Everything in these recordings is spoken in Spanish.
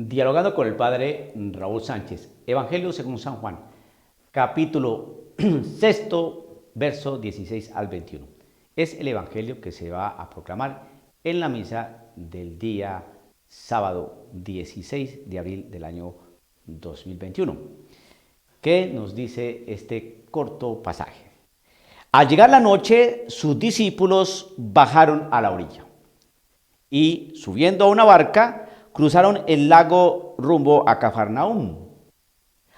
Dialogando con el padre Raúl Sánchez, Evangelio según San Juan, capítulo 6, verso 16 al 21. Es el evangelio que se va a proclamar en la misa del día sábado 16 de abril del año 2021. ¿Qué nos dice este corto pasaje? Al llegar la noche, sus discípulos bajaron a la orilla y, subiendo a una barca, cruzaron el lago rumbo a Cafarnaúm.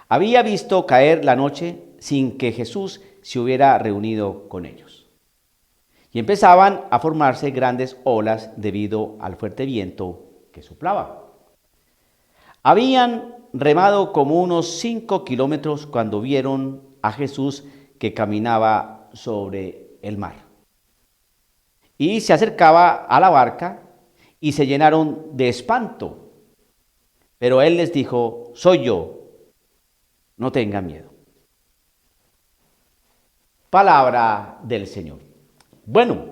Había visto caer la noche sin que Jesús se hubiera reunido con ellos. Y empezaban a formarse grandes olas debido al fuerte viento que soplaba. Habían remado como unos 5 kilómetros cuando vieron a Jesús que caminaba sobre el mar. Y se acercaba a la barca y se llenaron de espanto. Pero él les dijo: soy yo, no tengan miedo. Palabra del Señor. Bueno,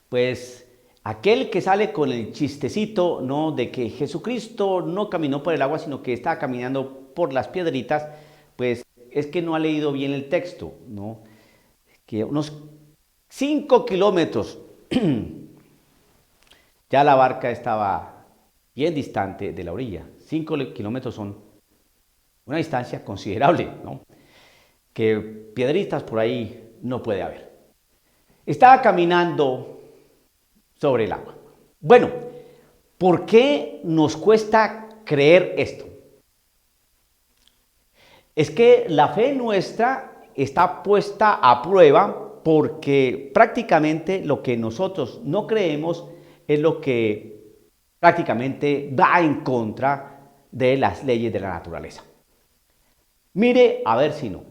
pues aquel que sale con el chistecito, ¿no?, de que Jesucristo no caminó por el agua, sino que estaba caminando por las piedritas, pues es que no ha leído bien el texto, ¿no? Que unos 5 kilómetros ya la barca estaba bien distante de la orilla. 5 kilómetros son una distancia considerable, ¿no? Que piedritas por ahí no puede haber. Estaba caminando sobre el agua. Bueno, ¿por qué nos cuesta creer esto? Es que la fe nuestra está puesta a prueba porque prácticamente lo que nosotros no creemos es lo que prácticamente va en contra de las leyes de la naturaleza. Mire a ver si no.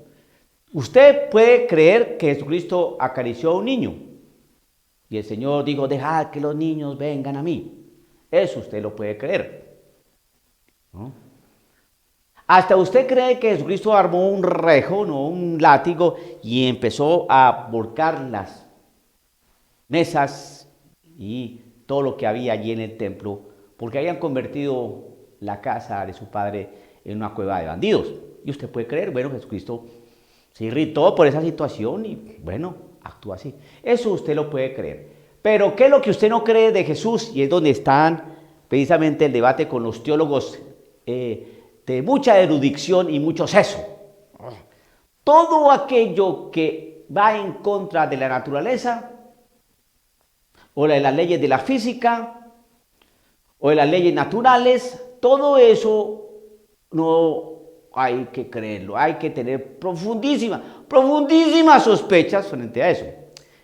Usted puede creer que Jesucristo acarició a un niño y el Señor dijo: dejad que los niños vengan a mí. Eso usted lo puede creer, ¿no? Hasta usted cree que Jesucristo armó un rejo, ¿no?, un látigo, y empezó a volcar las mesas y todo lo que había allí en el templo, porque habían convertido la casa de su padre en una cueva de bandidos. Y usted puede creer, bueno, Jesucristo se irritó por esa situación y, bueno, actúa así. Eso usted lo puede creer. Pero ¿qué es lo que usted no cree de Jesús? Y es donde están precisamente el debate con los teólogos de mucha erudición y mucho seso. Todo aquello que va en contra de la naturaleza, o de las leyes de la física, o de las leyes naturales, todo eso no hay que creerlo, hay que tener profundísimas sospechas frente a eso.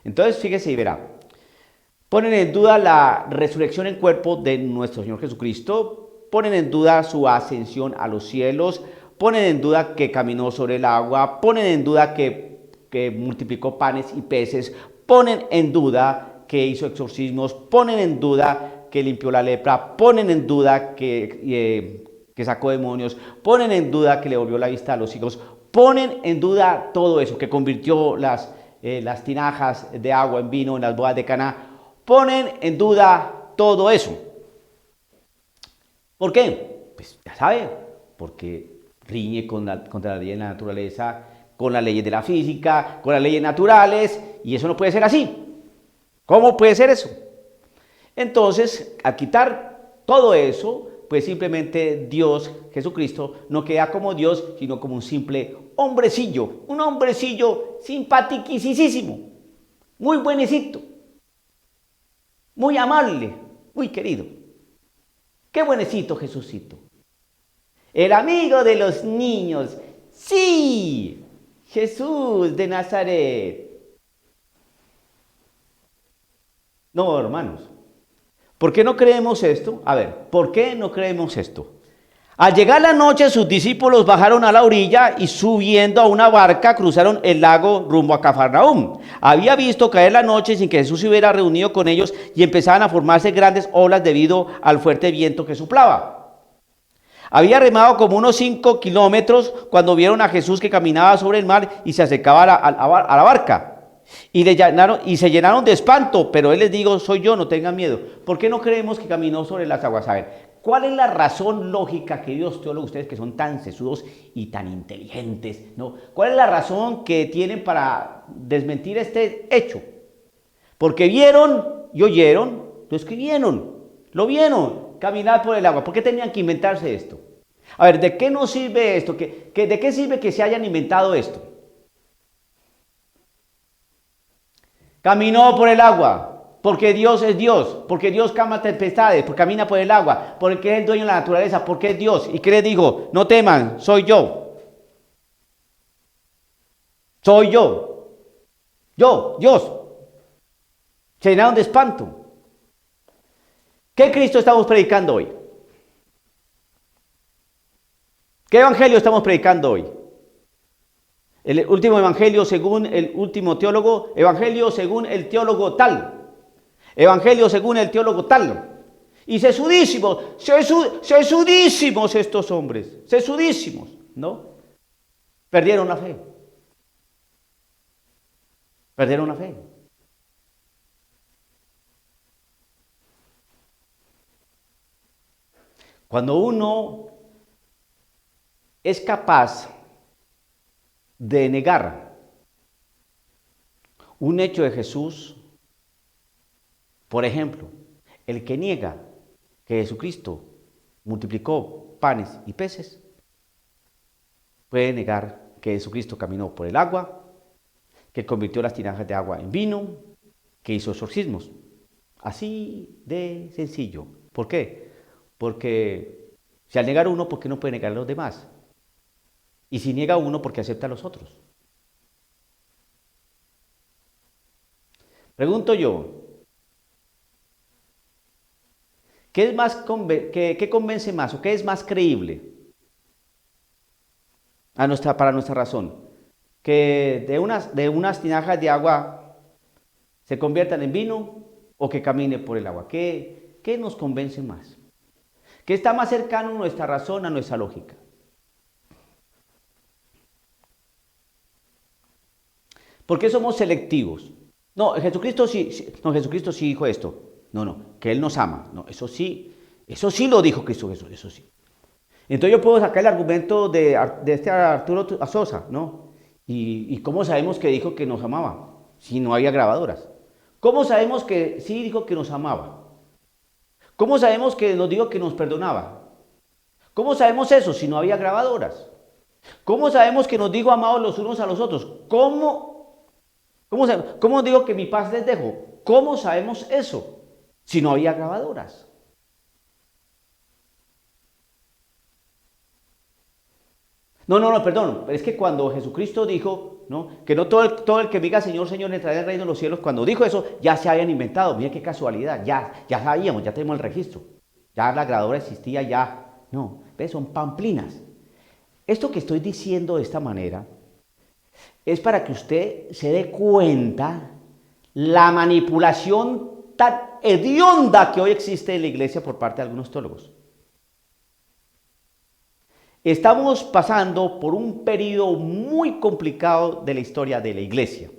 Entonces, fíjese y verá. Ponen en duda la resurrección en cuerpo de nuestro Señor Jesucristo, ponen en duda su ascensión a los cielos, ponen en duda que caminó sobre el agua, ponen en duda que multiplicó panes y peces, ponen en duda que hizo exorcismos, ponen en duda que limpió la lepra, ponen en duda que sacó demonios, ponen en duda que le volvió la vista a los hijos, ponen en duda todo eso, que convirtió las tinajas de agua en vino en las bodas de Caná, ponen en duda todo eso. ¿Por qué? Pues ya sabe, porque riñe contra la ley de la naturaleza, con las leyes de la física, con las leyes naturales, y eso no puede ser así. ¿Cómo puede ser eso? Entonces, al quitar todo eso, pues simplemente Dios, Jesucristo, no queda como Dios, sino como un simple hombrecillo, un hombrecillo simpatiquisísimo, muy buenecito, muy amable, muy querido. Qué buenecito Jesucito. El amigo de los niños. Sí, Jesús de Nazaret. No, hermanos. ¿Por qué no creemos esto? A ver, ¿por qué no creemos esto? Al llegar la noche, sus discípulos bajaron a la orilla y, subiendo a una barca, cruzaron el lago rumbo a Cafarnaúm. Había visto caer la noche sin que Jesús se hubiera reunido con ellos y empezaban a formarse grandes olas debido al fuerte viento que soplaba. Había remado como unos 5 kilómetros cuando vieron a Jesús que caminaba sobre el mar y se acercaba a la barca. Y se llenaron de espanto, pero él les dijo: soy yo, no tengan miedo. ¿Por qué no creemos que caminó sobre las aguas? A ver, ¿Cuál es la razón lógica, queridos teólogos, ustedes que son tan sesudos y tan inteligentes, ¿no? ¿Cuál es la razón que tienen para desmentir este hecho? Porque vieron y oyeron, lo escribieron, lo vieron, caminar por el agua. ¿Por qué tenían que inventarse esto? A ver, ¿de qué nos sirve esto? ¿De qué sirve que se hayan inventado esto? Caminó por el agua, porque Dios es Dios, porque Dios calma tempestades, porque camina por el agua, porque es el dueño de la naturaleza, porque es Dios. ¿Y qué les digo? No teman, soy yo. Soy yo. Yo, Dios. Se llenaron de espanto. ¿Qué Cristo estamos predicando hoy? ¿Qué evangelio estamos predicando hoy? El último evangelio según el último teólogo, evangelio según el teólogo tal, evangelio según el teólogo tal. Y sesudísimos estos hombres, sesudísimos, ¿no? Perdieron la fe. Perdieron la fe. Cuando uno es capaz de negar un hecho de Jesús, por ejemplo, el que niega que Jesucristo multiplicó panes y peces, puede negar que Jesucristo caminó por el agua, que convirtió las tinajas de agua en vino, que hizo exorcismos. Así de sencillo. ¿Por qué? Porque si al negar uno, ¿por qué no puede negar a los demás? Y si niega uno, ¿por qué acepta a los otros? Pregunto yo, ¿qué es más qué convence más o qué es más creíble para nuestra razón? ¿Que de unas tinajas de agua se conviertan en vino o que camine por el agua? ¿Qué nos convence más? ¿Qué está más cercano a nuestra razón, a nuestra lógica? ¿Por qué somos selectivos? No, Jesucristo sí dijo esto. No, que Él nos ama. No, eso sí lo dijo Cristo Jesús, eso sí. Entonces yo puedo sacar el argumento de este Arturo Azosa, ¿no? ¿Y cómo sabemos que dijo que nos amaba? Si no había grabadoras. ¿Cómo sabemos que sí dijo que nos amaba? ¿Cómo sabemos que nos dijo que nos perdonaba? ¿Cómo sabemos eso si no había grabadoras? ¿Cómo sabemos que nos dijo amados los unos a los otros? ¿Cómo digo que mi paz les dejo? ¿Cómo sabemos eso si no había grabadoras? No, perdón. Es que cuando Jesucristo dijo, ¿no? Que no todo el que diga Señor, Señor entrará en el reino de los cielos, cuando dijo eso, ya se habían inventado. Mira qué casualidad. Ya sabíamos, ya tenemos el registro. Ya la grabadora existía, ya. No, ¿ves? Son pamplinas. Esto que estoy diciendo de esta manera es para que usted se dé cuenta la manipulación tan hedionda que hoy existe en la iglesia por parte de algunos teólogos. Estamos pasando por un periodo muy complicado de la historia de la iglesia.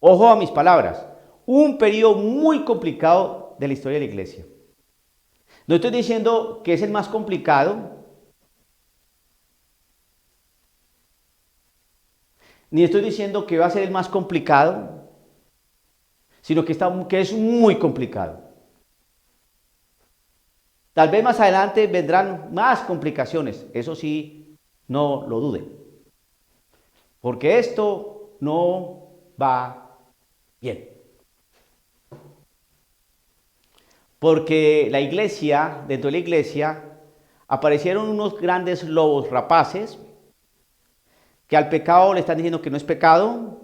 Ojo a mis palabras, un periodo muy complicado de la historia de la iglesia. No estoy diciendo que es el más complicado, ni estoy diciendo que va a ser el más complicado, sino que es muy complicado. Tal vez más adelante vendrán más complicaciones, eso sí, no lo duden, porque esto no va bien. Porque dentro de la iglesia, aparecieron unos grandes lobos rapaces que al pecado le están diciendo que no es pecado,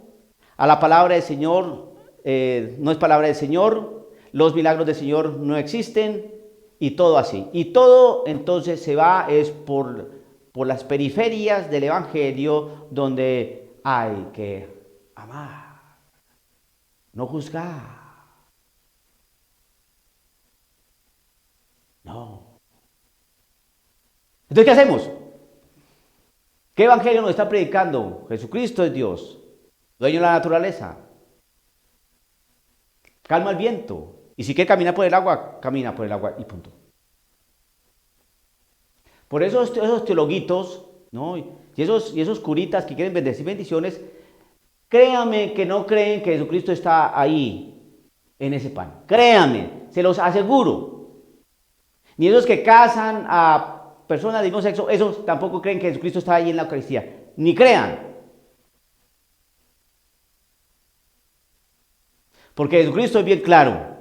a la palabra del Señor no es palabra del Señor, los milagros del Señor no existen y todo así. Y todo entonces se va es por las periferias del Evangelio donde hay que amar, no juzgar. No. Entonces, ¿qué hacemos? ¿Qué evangelio nos está predicando? Jesucristo es Dios, dueño de la naturaleza. Calma el viento. Y si quiere caminar por el agua, camina por el agua y punto. Por eso esos teologuitos, ¿no? y esos curitas que quieren bendecir bendiciones, créanme que no creen que Jesucristo está ahí, en ese pan. Créanme, se los aseguro. Ni esos que casan a personas del mismo sexo, esos tampoco creen que Jesucristo está ahí en la Eucaristía. Ni crean. Porque Jesucristo es bien claro.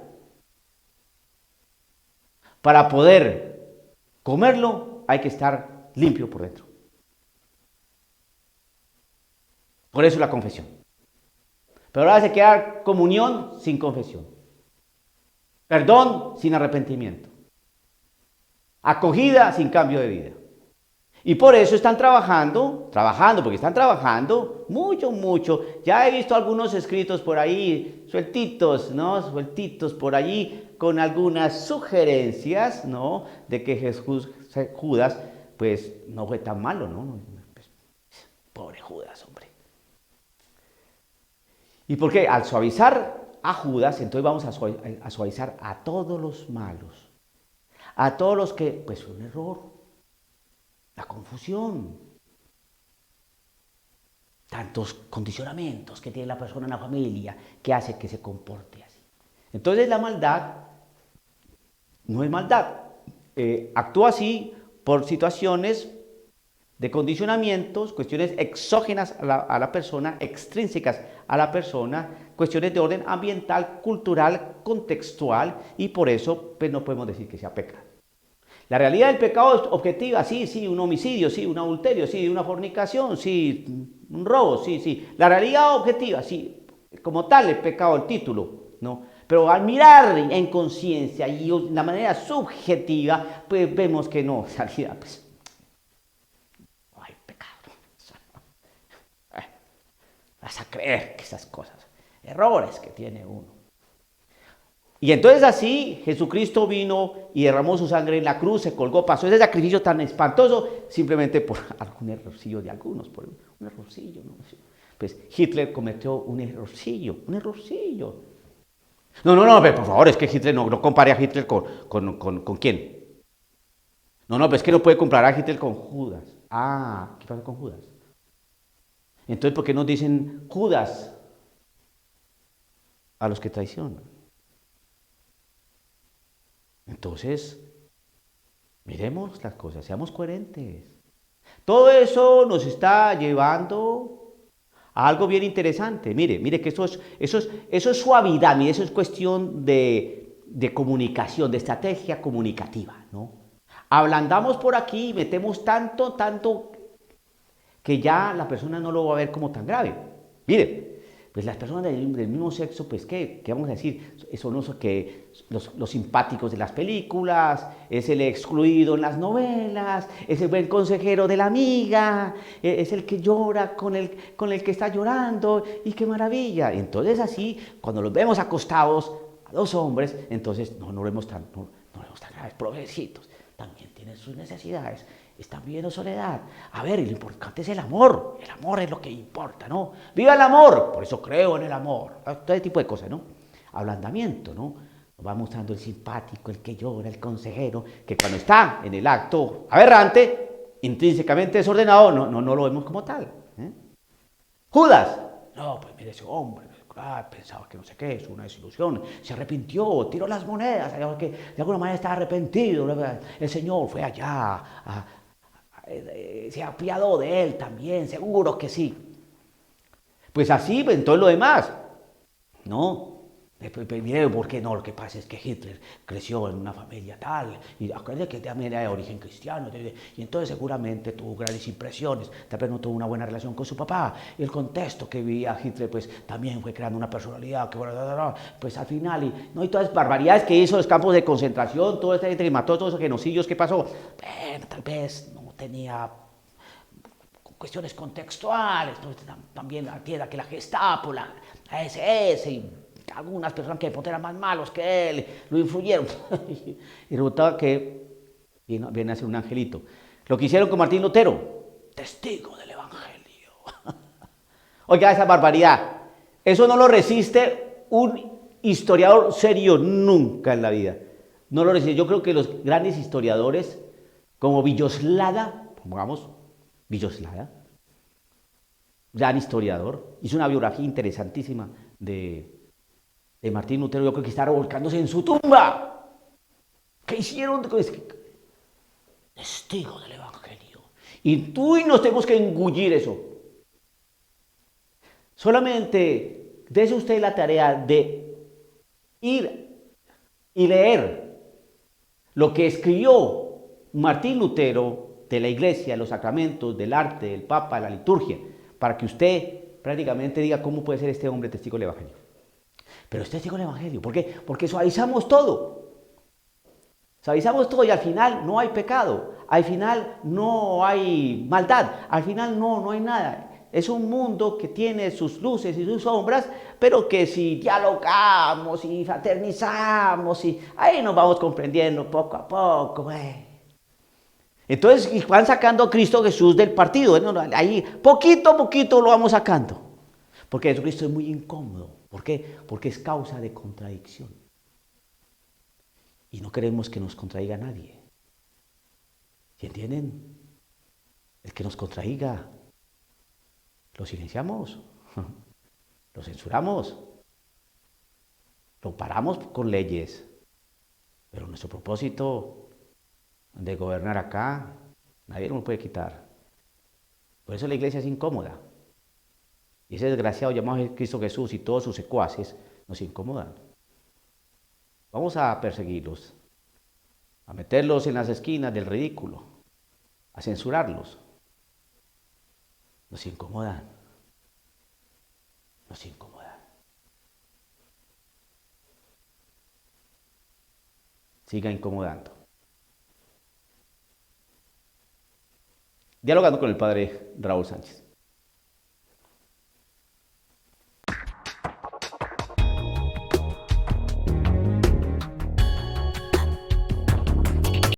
Para poder comerlo hay que estar limpio por dentro. Por eso la confesión. Pero ahora se queda comunión sin confesión. Perdón sin arrepentimiento. Acogida sin cambio de vida. Y por eso están trabajando, porque están trabajando mucho. Ya he visto algunos escritos por ahí, sueltitos, ¿no? Sueltitos por allí, con algunas sugerencias, ¿no? De que Judas, pues, no fue tan malo, ¿no? Pues, pobre Judas, hombre. ¿Y por qué? Al suavizar a Judas, entonces vamos a suavizar a todos los malos. A todos los que, pues, fue un error. La confusión, tantos condicionamientos que tiene la persona en la familia que hace que se comporte así. Entonces la maldad no es maldad, actúa así por situaciones de condicionamientos, cuestiones exógenas a la persona, extrínsecas a la persona, cuestiones de orden ambiental, cultural, contextual, y por eso pues, no podemos decir que sea pecado. La realidad del pecado es objetiva, sí, un homicidio, sí, un adulterio, sí, una fornicación, sí, un robo, sí. La realidad objetiva, sí, como tal el pecado, el título, ¿no? Pero al mirar en conciencia y de la manera subjetiva, pues vemos que no, en realidad, pues, no hay pecado. Vas a creer que esas cosas, errores que tiene uno. Y entonces así Jesucristo vino y derramó su sangre en la cruz, se colgó, pasó ese sacrificio tan espantoso simplemente por algún errorcillo de algunos, por un errorcillo, ¿no? Pues Hitler cometió un errorcillo. No, pero por favor, es que Hitler, no compare a Hitler con ¿quién? No, pues es que no puede comparar a Hitler con Judas. Ah, ¿qué pasa con Judas? Entonces, ¿por qué nos dicen Judas a los que traicionan? Entonces, miremos las cosas, seamos coherentes. Todo eso nos está llevando a algo bien interesante. Mire que eso es suavidad, mire, eso es cuestión de comunicación, de estrategia comunicativa, ¿no? Ablandamos por aquí y metemos tanto, que ya la persona no lo va a ver como tan grave. Mire, pues las personas del mismo sexo, pues ¿qué vamos a decir? Son los simpáticos de las películas, es el excluido en las novelas, es el buen consejero de la amiga, es el que llora con el que está llorando, y qué maravilla. Y entonces así, cuando los vemos acostados a dos hombres, entonces no vemos tan graves, provecitos, también tienen sus necesidades. Están viviendo soledad. A ver, y lo importante es el amor. El amor es lo que importa, ¿no? ¡Viva el amor! Por eso creo en el amor. Todo ese tipo de cosas, ¿no? Ablandamiento, ¿no? Nos va mostrando el simpático, el que llora, el consejero, que cuando está en el acto aberrante, intrínsecamente desordenado, no lo vemos como tal. Judas. No, pues mire ese hombre. Pensaba que no sé qué, es una desilusión, se arrepintió, tiró las monedas, que de alguna manera está arrepentido. El Señor fue allá, se apiadó de él también, seguro que sí. Pues así, en todo lo demás, ¿no? Mire, ¿por qué no? Lo que pasa es que Hitler creció en una familia tal, y acuérdate que también era de origen cristiano, y entonces seguramente tuvo grandes impresiones, tal vez no tuvo una buena relación con su papá, y el contexto que vivía Hitler, pues también fue creando una personalidad, que pues al final, y todas las barbaridades que hizo, los campos de concentración, todo este que mató, todos esos genocidios que pasó, tal vez no tenía cuestiones contextuales, también la tierra que la Gestapo, la SS, y algunas personas que eran más malos que él, lo influyeron. Y resultaba que viene a ser un angelito. Lo que hicieron con Martín Lutero, testigo del Evangelio. Oiga, esa barbaridad. Eso no lo resiste un historiador serio nunca en la vida. No lo resiste. Yo creo que los grandes historiadores como Villoslada, pongamos, Villoslada, gran historiador, hizo una biografía interesantísima de Martín Lutero. Yo creo que está revolcándose en su tumba. ¿Qué hicieron? Testigo del Evangelio. Y tú y nos tenemos que engullir eso. Solamente dése usted la tarea de ir y leer lo que escribió Martín Lutero de la iglesia, los sacramentos, del arte, del papa, la liturgia, para que usted prácticamente diga cómo puede ser este hombre testigo del Evangelio. Pero es testigo del Evangelio. ¿Por qué? Porque suavizamos todo. Suavizamos todo y al final no hay pecado, al final no hay maldad, al final no hay nada. Es un mundo que tiene sus luces y sus sombras, pero que si dialogamos y fraternizamos, y ahí nos vamos comprendiendo poco a poco. Entonces van sacando a Cristo Jesús del partido, ahí poquito a poquito lo vamos sacando. Porque Jesucristo es muy incómodo. ¿Por qué? Porque es causa de contradicción. Y no queremos que nos contraiga nadie. ¿Sí entienden? El que nos contraiga, lo silenciamos, lo censuramos, lo paramos con leyes. Pero nuestro propósito de gobernar acá, nadie nos lo puede quitar. Por eso la iglesia es incómoda. Y ese desgraciado llamado Cristo Jesús y todos sus secuaces nos incomodan. Vamos a perseguirlos, a meterlos en las esquinas del ridículo, a censurarlos. Nos incomodan. Nos incomodan. Siga incomodando. Dialogando con el padre Raúl Sánchez.